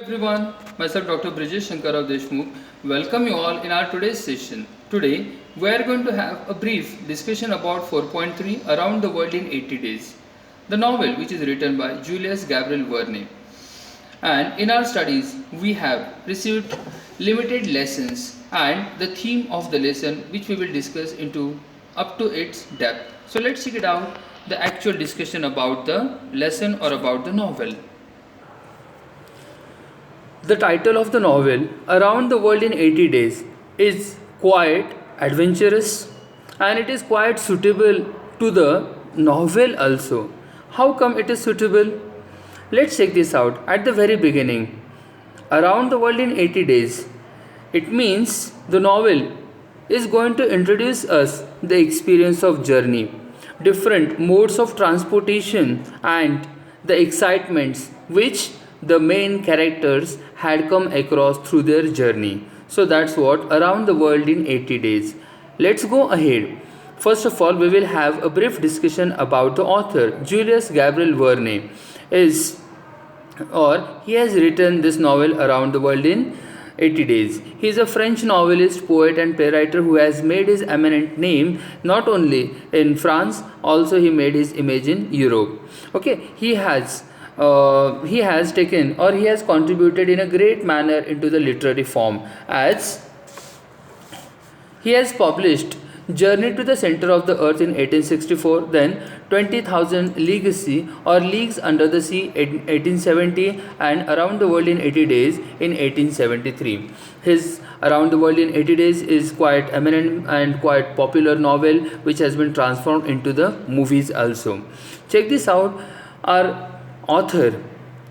Everyone, myself Dr. Brijesh Shankarao Deshmukh. Welcome you all in our today's session. Today we are going to have a brief discussion about 4.3 Around the World in 80 Days, the novel which is written by Julius Gabriel Verne. And in our studies we have received limited lessons and the theme of the lesson which we will discuss into up to its depth. So let's check it out the actual discussion about the lesson or about the novel. The title of the novel, Around the World in 80 Days, is quite adventurous and it is quite suitable to the novel also. How come it is suitable? Let's check this out at the very beginning. Around the World in 80 Days. It means the novel is going to introduce us the experience of journey, different modes of transportation and the excitements which the main characters had come across through their journey. So that's what Around the World in 80 Days. Let's go ahead. First of all, we will have a brief discussion about the author. Julius Gabriel Verne is he has written this novel Around the World in 80 Days. He is a French novelist, poet and playwright who has made his eminent name not only in France, also he made his image in Europe. Okay, he has taken or he has contributed in a great manner into the literary form, as he has published Journey to the Center of the Earth in 1864, then 20,000 Legacy or Leagues Under the Sea in 1870, and Around the World in 80 Days in 1873. His Around the World in 80 Days is quite eminent and quite popular novel which has been transformed into the movies also. Check this out. Our author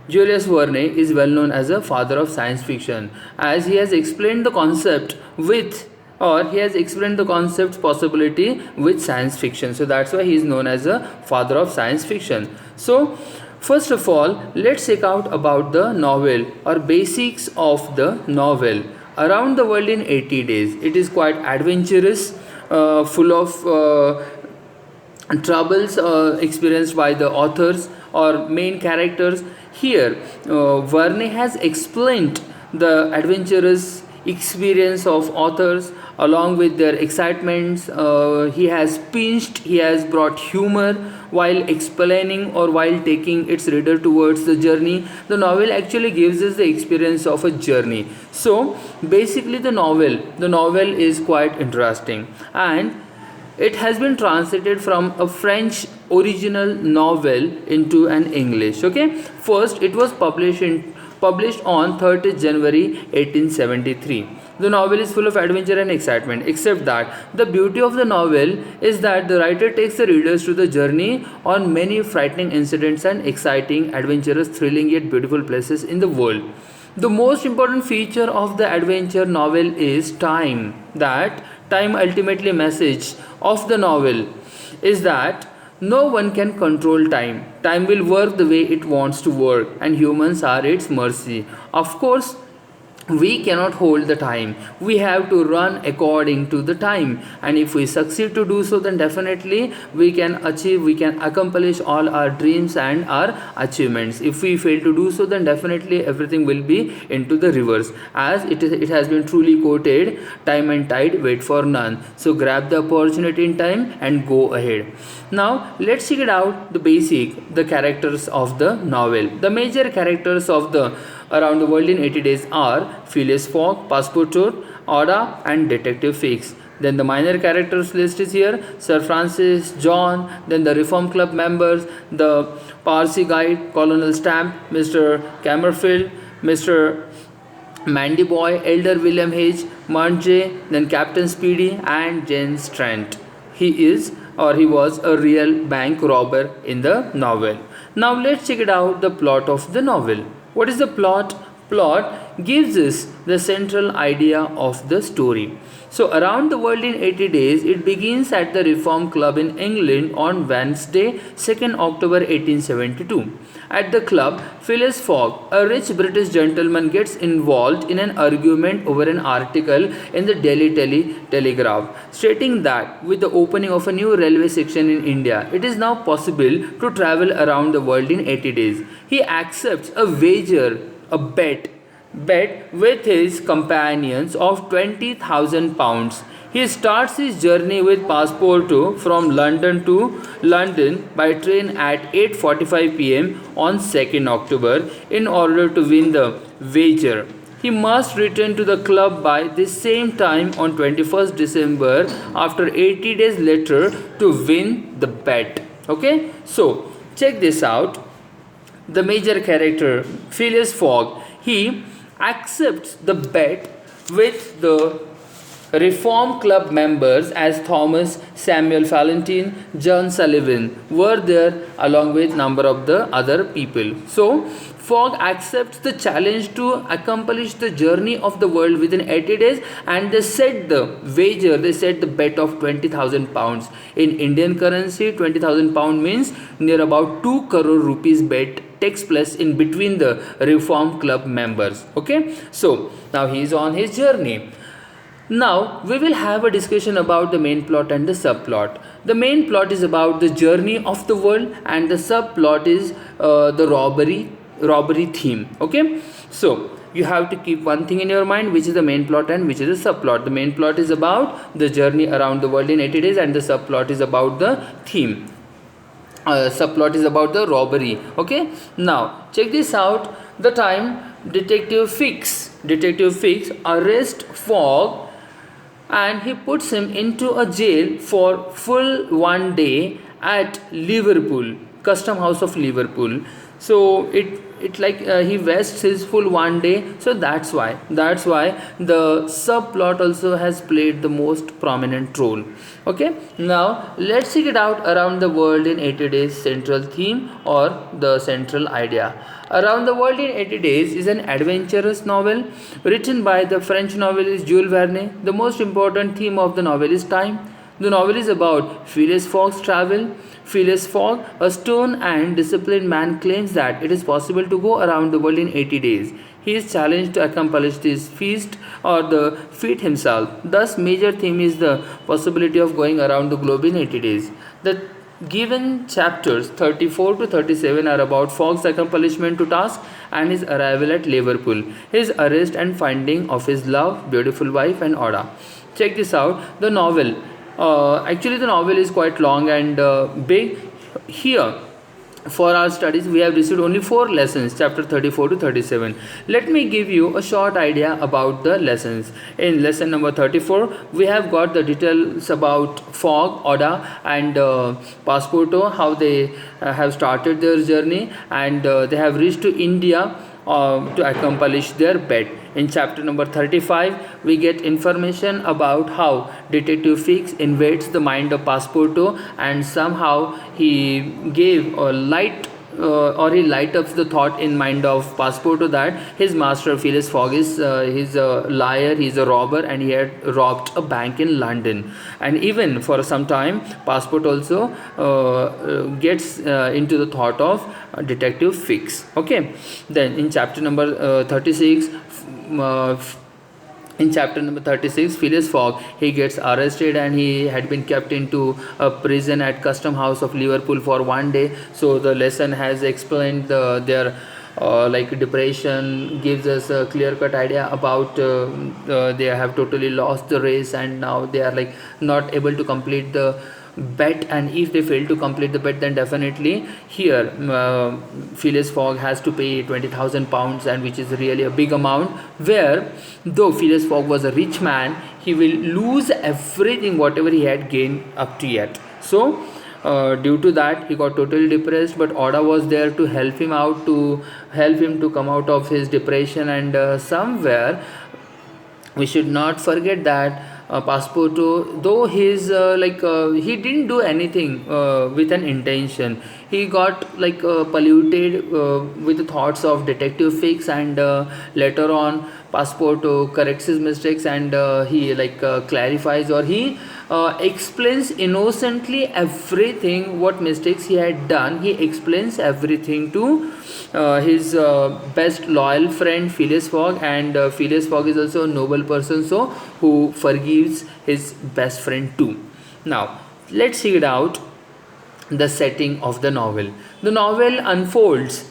Julius Verne is well known as a father of science fiction, as he has explained the concept he has explained the concept's possibility with science fiction. So that's why he is known as a father of science fiction. So first of all, let's check out about the novel or basics of the novel. Around the World in 80 Days. It is quite adventurous, full of troubles experienced by the authors or main characters. Here, Verne has explained the adventurous experience of authors along with their excitements. He has brought humor while explaining or while taking its reader towards the journey. The novel actually gives us the experience of a journey. So basically the novel is quite interesting, and it has been translated from a French original novel into an English. Okay, first it was published on 30th January 1873. The novel is full of adventure and excitement, except that the beauty of the novel is that the writer takes the readers to the journey on many frightening incidents and exciting, adventurous, thrilling yet beautiful places in the world. The most important feature of the adventure novel is time. That time ultimately message of the novel is that no one can control time. Time will work the way it wants to work, and humans are its mercy. Of course, we cannot hold the time. We have to run according to the time, and if we succeed to do so, then definitely we can accomplish all our dreams and our achievements. If we fail to do so, then definitely everything will be into the reverse, as it has been truly quoted, time and tide wait for none. So grab the opportunity in time and go ahead. Now let's check it out the characters of the novel. The major characters of the Around the World in 80 Days are Phileas Fogg, Passepartout, Oda and Detective Fix. Then the minor characters list is here: Sir Francis, John, then the Reform Club members, the Parsi Guide, Colonel Stamp, Mr. Camerfield, Mr. Mandy Boy, Elder William H. Murray, then Captain Speedy and James Trent. He was a real bank robber in the novel. Now let's check it out the plot of the novel. What is the plot? Plot gives us the central idea of the story. So Around the World in 80 Days, it begins at the Reform Club in England on Wednesday, 2nd October 1872. At the club, Phileas Fogg, a rich British gentleman, gets involved in an argument over an article in the Daily Telegraph stating that with the opening of a new railway section in India, it is now possible to travel around the world in 80 days. He accepts a bet bet with his companions of 20,000 pounds. He starts his journey with Passepartout from London to London by train at 8:45 p.m. on 2nd October in order to win the wager. He must return to the club by the same time on 21st December after 80 days later to win the bet. Okay, so check this out. The major character, Phileas Fogg, he accepts the bet with the Reform Club members as Thomas Samuel Fallentin, John Sullivan were there along with number of the other people. So Fogg accepts the challenge to accomplish the journey of the world within 80 days, and they set the wager, they set the bet of 20,000 pounds. In Indian currency, 20,000 pound means near about 2 crore rupees bet takes place in between the Reform Club members. Okay, so now he is on his journey. Now we will have a discussion about the main plot and the subplot. The main plot is about the journey of the world, and the subplot is the robbery theme. Okay, so you have to keep one thing in your mind, which is the main plot and which is the subplot. The main plot is about the journey around the world in 80 days, and the subplot is about the theme. Subplot is about the robbery. Okay, now check this out. The time Detective Fix arrest Fogg, and he puts him into a jail for full 1 day at Liverpool, Custom House of Liverpool. So it like he wastes his full 1 day. So that's why the subplot also has played the most prominent role. Okay, now let's check it out. Around the world in 80 days, central theme or the central idea. Around the World in 80 Days is an adventurous novel written by the French novelist Jules Verne. The most important theme of the novel is time. The novel is about Phileas Fogg's travel. Phileas Fogg, a stern and disciplined man, claims that it is possible to go around the world in 80 days. He is challenged to accomplish this feat or the feat himself. Thus, major theme is the possibility of going around the globe in 80 days. The given chapters 34 to 37 are about Fogg's accomplishment to task and his arrival at Liverpool, his arrest and finding of his love, beautiful wife and Oda. Check this out. The novel, actually the novel is quite long and big. Here for our studies we have received only 4 lessons, chapter 34 to 37. Let me give you a short idea about the lessons. In lesson number 34 we have got the details about Fogg, Oda and Passepartout, how they have started their journey, and they have reached to India to accomplish their bet. In chapter number 35 we get information about how Detective Fix invades the mind of Passepartout, and somehow he gave a light or he light up the thought in mind of Passepartout that his master Phileas Fogg is he's a liar, he's a robber, and he had robbed a bank in London. And even for some time Passepartout also gets into the thought of Detective Fix. Okay, then in chapter number 36 in chapter number 36 Phileas Fogg, he gets arrested and he had been kept into a prison at Custom House of Liverpool for 1 day. So the lesson has explained their like depression, gives us a clear cut idea about they have totally lost the race and now they are like not able to complete the bet, and if they fail to complete the bet then definitely here Phileas Fogg has to pay 20,000 pounds, and which is really a big amount, where though Phileas Fogg was a rich man he will lose everything whatever he had gained up to yet. So due to that he got totally depressed, but Oda was there to help him out, to help him to come out of his depression. And somewhere we should not forget that Passepartout, though his he didn't do anything with an intention, he got like polluted with the thoughts of Detective Fix, and later on Passepartout corrects his mistakes, and he clarifies, or he explains innocently everything what mistakes he had done. He explains everything to his best loyal friend Phileas Fogg, and Phileas Fogg is also a noble person, so who forgives his best friend too. Now let's see it out. The setting of the novel. The novel unfolds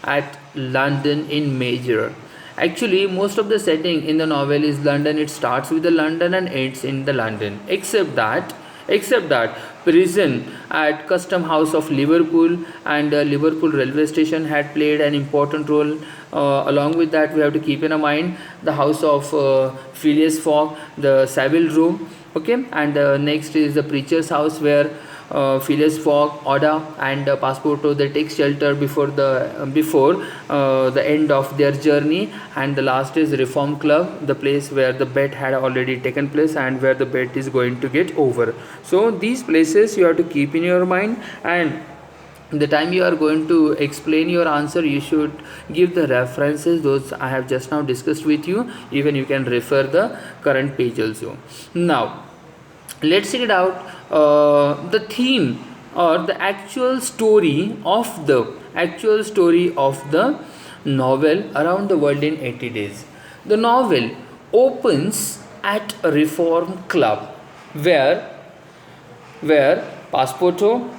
at London in major. Actually, most of the setting in the novel is London. It starts with the London and ends in the London, except that prison at Custom House of Liverpool and Liverpool railway station had played an important role. Along with that, we have to keep in mind the house of Phileas Fogg, the Savile Row. Okay, and next is the preacher's house where Phileas Fogg, Oda, and Passepartout they take shelter before the end of their journey. And the last is Reform Club, the place where the bet had already taken place and where the bet is going to get over. So these places you have to keep in your mind, and the time you are going to explain your answer, you should give the references those I have just now discussed with you. Even you can refer the current page also. Now let's check it out, the theme or the actual story of the novel Around the World in 80 Days. The novel opens at a reform club where Passepartout,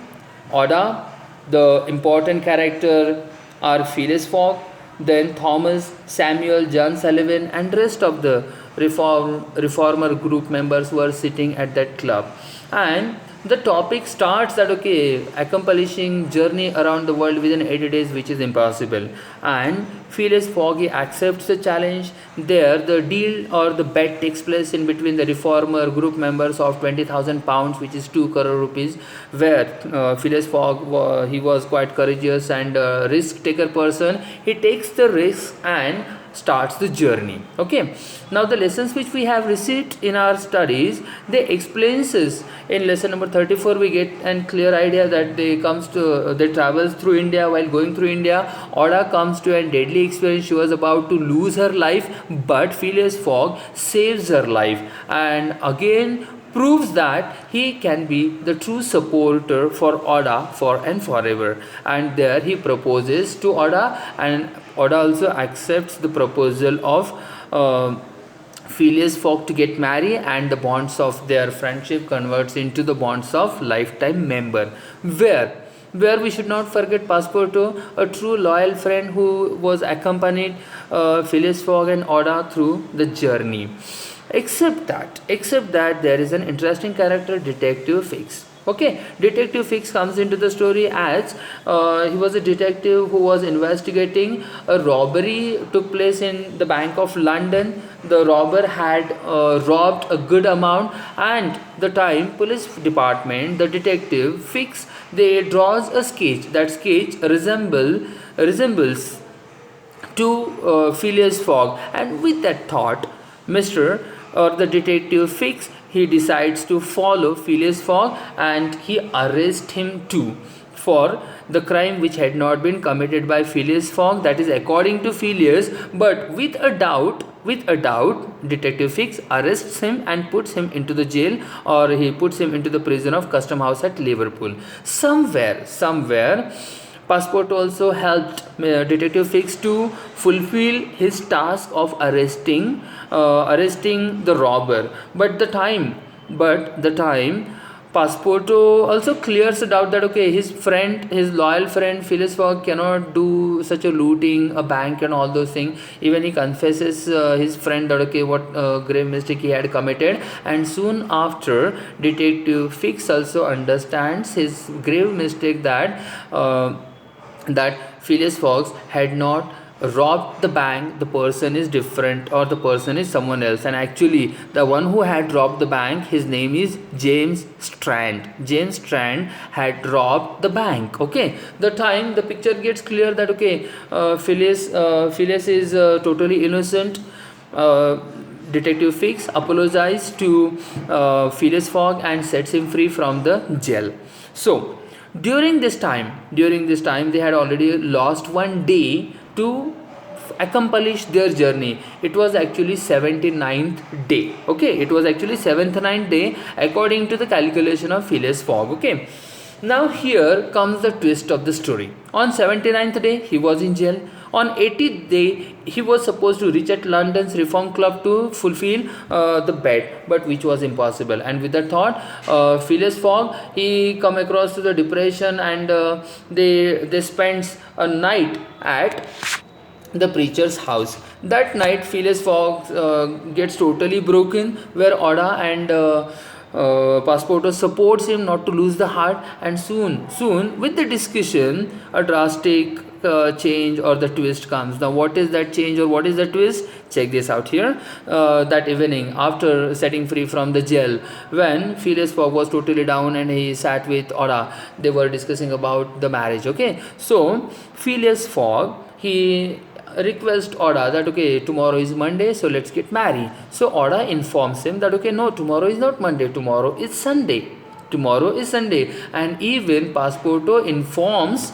Oda, the important character are Phileas Fogg, then Thomas, Samuel, John Sullivan, and rest of the reformer group members were sitting at that club. And the topic starts that accomplishing journey around the world within 80 days, which is impossible. And Phileas Fogg accepts the challenge. There, the deal or the bet takes place in between the reformer group members of £20,000, which is 2 crore rupees, where Phileas Fogg he was quite courageous and risk taker person. He takes the risk and starts the journey. Okay, now the lessons which we have received in our studies, they explains us in lesson number 34. We get a clear idea that they travels through India. While going through India, Oda comes to a deadly experience. She was about to lose her life, but Phileas Fogg saves her life and again proves that he can be the true supporter for Oda for and forever. And there he proposes to Oda, and Oda also accepts the proposal of Phileas Fogg to get married, and the bonds of their friendship converts into the bonds of lifetime member. Where we should not forget Passepartout, a true loyal friend who was accompanied Phileas Fogg and Oda through the journey. Except that there is an interesting character, Detective Fix. Okay, Detective Fix comes into the story as he was a detective who was investigating a robbery took place in the Bank of London. The robber had robbed a good amount, and the time police department, the detective Fix, they draws a sketch. That sketch resembles to Phileas Fogg, and with that thought, Mr. or the detective Fix, he decides to follow Phileas Fogg and he arrests him too for the crime which had not been committed by Phileas Fogg, that is according to Phileas. But with a doubt, Detective Fix arrests him and puts him into the jail, or he puts him into the prison of Custom House at Liverpool. Somewhere Passepartout also helped Detective Fix to fulfill his task of arresting the robber. But the time Passepartout also clears a doubt that his loyal friend Phileas Fogg cannot do such a looting a bank and all those things. Even he confesses his friend that what grave mistake he had committed, and soon after Detective Fix also understands his grave mistake, that Phileas Fogg had not robbed the bank. The person is different, or the person is someone else, and actually the one who had robbed the bank, his name is James Strand. James Strand had robbed the bank. Okay, the time the picture gets clear that Phileas is totally innocent. Detective Fix apologizes to Phileas Fogg and sets him free from the jail. So during this time they had already lost one day to accomplish their journey. It was actually 79th day. Okay, it was actually 79th day according to the calculation of Phileas Fogg. Okay, now here comes the twist of the story. On 79th day he was in jail. On 80th day he was supposed to reach at London's Reform Club to fulfill the bet, but which was impossible. And with that thought, Phileas Fogg, he come across to the depression, and they spends a night at the preacher's house. That night, Phileas Fogg gets totally broken, where Oda and Passepartout supports him not to lose the heart, and soon, with the discussion, a drastic change or the twist comes. Now, what is that change or what is the twist? Check this out here. That evening, after setting free from the jail, when Phileas Fogg was totally down and he sat with Oda, they were discussing about the marriage. Okay, so Phileas Fogg, he request Oda that okay, tomorrow is Monday, so let's get married. So Oda informs him that okay, no, tomorrow is not Monday, tomorrow is Sunday. Tomorrow is Sunday, and even Passepartout informs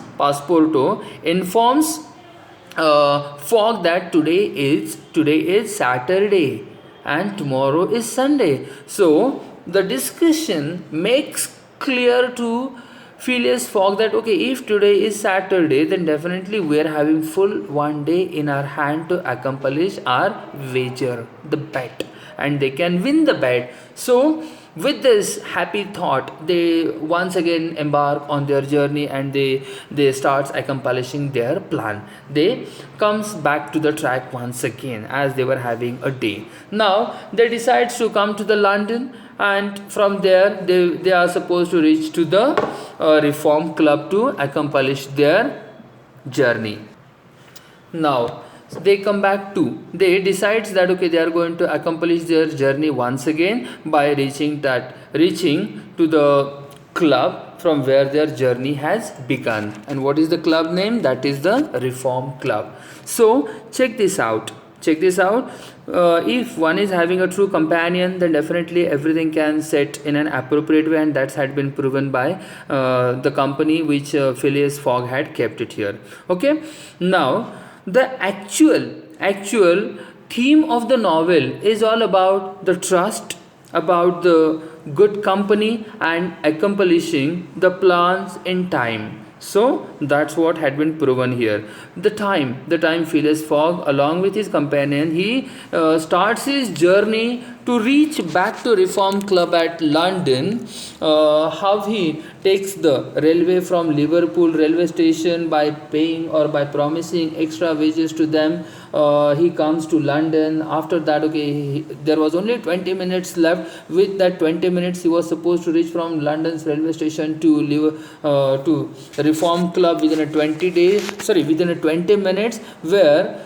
Fogg that today is Saturday and tomorrow is Sunday. So the discussion makes clear to Phileas Fogg that okay, if today is Saturday, then definitely we are having full one day in our hand to accomplish our wager, the bet, and they can win the bet. So with this happy thought, they once again embark on their journey, and they starts accomplishing their plan. They comes back to the track once again as they were having a day. Now they decides to come to the London, and from there they are supposed to reach to the Reform Club to accomplish their journey. Now they come back to, they decides that okay, they are going to accomplish their journey once again by reaching to the club from where their journey has begun. And what is the club name? That is the Reform Club. So check this out. If one is having a true companion, then definitely everything can set in an appropriate way, and that had been proven by the company which Phileas Fogg had kept it here. Okay, now the actual theme of the novel is all about the trust, about the good company, and accomplishing the plans in time. So that's what had been proven here. The time Phileas Fogg, along with his companion, he starts his journey to reach back to Reform Club at London. How he takes the railway from Liverpool railway station by paying or by promising extra wages to them. He comes to London. After that, okay, there was only 20 minutes left. With that 20 minutes, he was supposed to reach from London's railway station to Reform Club within a 20 minutes, where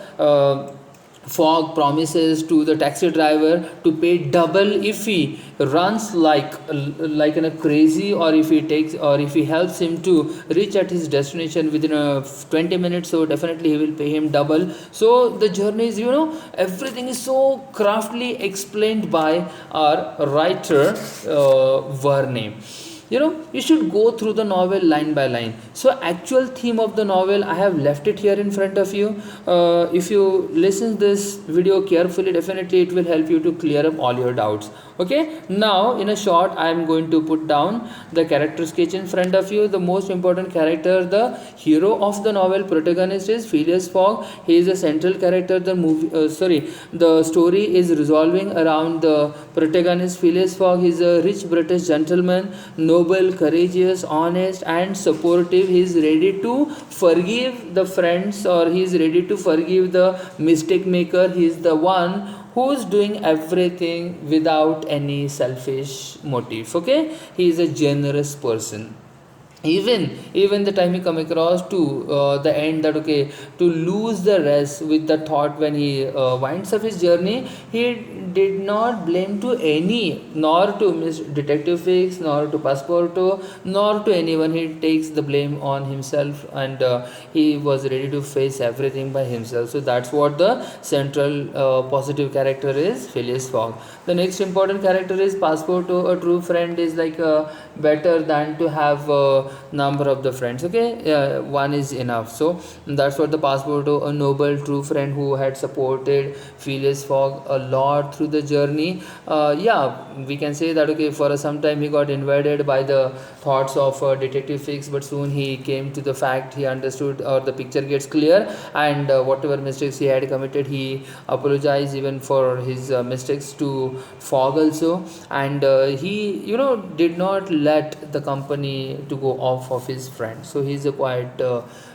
Fogg promises to the taxi driver to pay double if he runs like in a crazy, or if he helps him to reach at his destination within a 20 minutes. So definitely he will pay him double. So the journey is, everything is so craftily explained by our writer Verne. You should go through the novel line by line. So actual theme of the novel, I have left it here in front of you. If you listen this video carefully, definitely it will help you to clear up all your doubts. Okay, now in a short, I am going to put down the character sketch in front of you. The most important character, the hero of the novel, protagonist, is Phileas Fogg. He is a central character. The story is revolving around the protagonist Phileas Fogg. He is a rich British gentleman, noble, courageous, honest, and supportive. He is ready to forgive the friends, or he is ready to forgive the mistake maker. He is the one who is doing everything without any selfish motive. Okay, he is a generous person. Even the time he come across to the end, that okay, to lose the rest with the thought, when he winds up his journey, he did not blame to any, nor to Miss Detective Fix, nor to Passepartout, nor to anyone. He takes the blame on himself, and he was ready to face everything by himself. So that's what the central positive character is, Phileas Fogg. The next important character is Passepartout. A true friend is like better than to have number of the friends. Okay, one is enough. So that's what the Passepartout, a noble true friend who had supported Phileas Fogg a lot through the journey. We can say that okay, for some time he got invaded by the thoughts of Detective Fix, but soon he came to the fact, he understood, or the picture gets clear, and whatever mistakes he had committed, he apologized even for his mistakes to Fogg also, and he did not let the company to go off of his friend. So he's a quite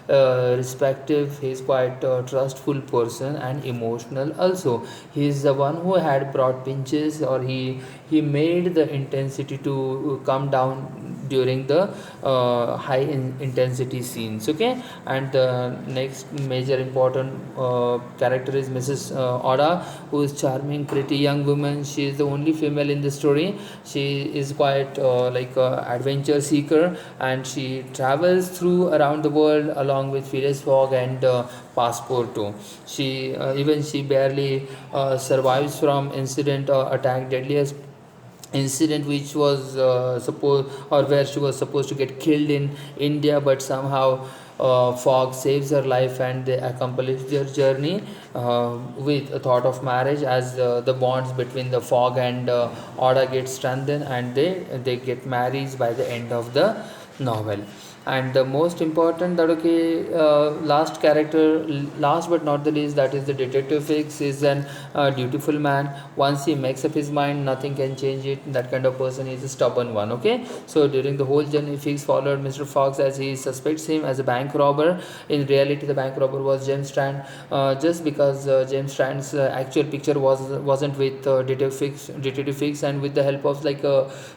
respective, he is quite a trustful person and emotional also. He is the one who had brought pinches, or he made the intensity to come down during the high intensity scenes. Okay, and the next major important character is Mrs. Oda, who is charming, pretty young woman. She is the only female in the story. She is quite like a adventure seeker, and she travels through around the world along with Phileas Fogg and Passepartout. She barely survives from incident or attack, deadliest incident which was supposed, or where she was supposed to get killed in India, but somehow Fogg saves her life and they accomplish their journey with a thought of marriage, as the bonds between the Fogg and Oda get strengthened, and they get married by the end of the novel. And the most important, that okay, last character, last but not the least, that is the detective Fix, is an dutiful man. Once he makes up his mind, nothing can change it. That kind of person is a stubborn one. Okay, so during the whole journey, Fix followed Mr. Fox as he suspects him as a bank robber. In reality, the bank robber was James Strand. Just because James Strand's actual picture wasn't with detective Fix, and with the help of like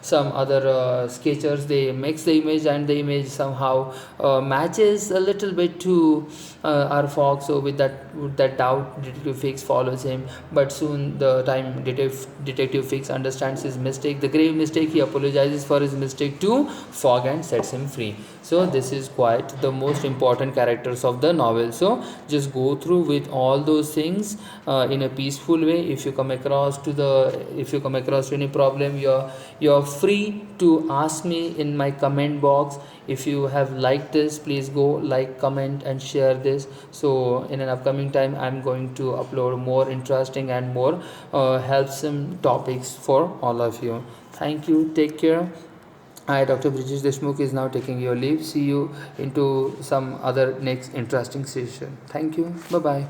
some other sketchers, they mix the image, and the image somehow matches a little bit to our Fox. So with that doubt, detective Fix follows him, but soon the time detective Fix understands his mistake, the grave mistake. He apologizes for his mistake to Fogg and sets him free. So this is quite the most important characters of the novel. So just go through with all those things in a peaceful way. If you come across to any problem, you're free to ask me in my comment box. If you have liked this, please go like, comment and share this. So in an upcoming time, I'm going to upload more interesting and more helpsome topics for all of you. Thank you, take care. I, Dr. Brijesh Deshmukh, is now taking your leave. See you into some other next interesting session. Thank you. Bye bye.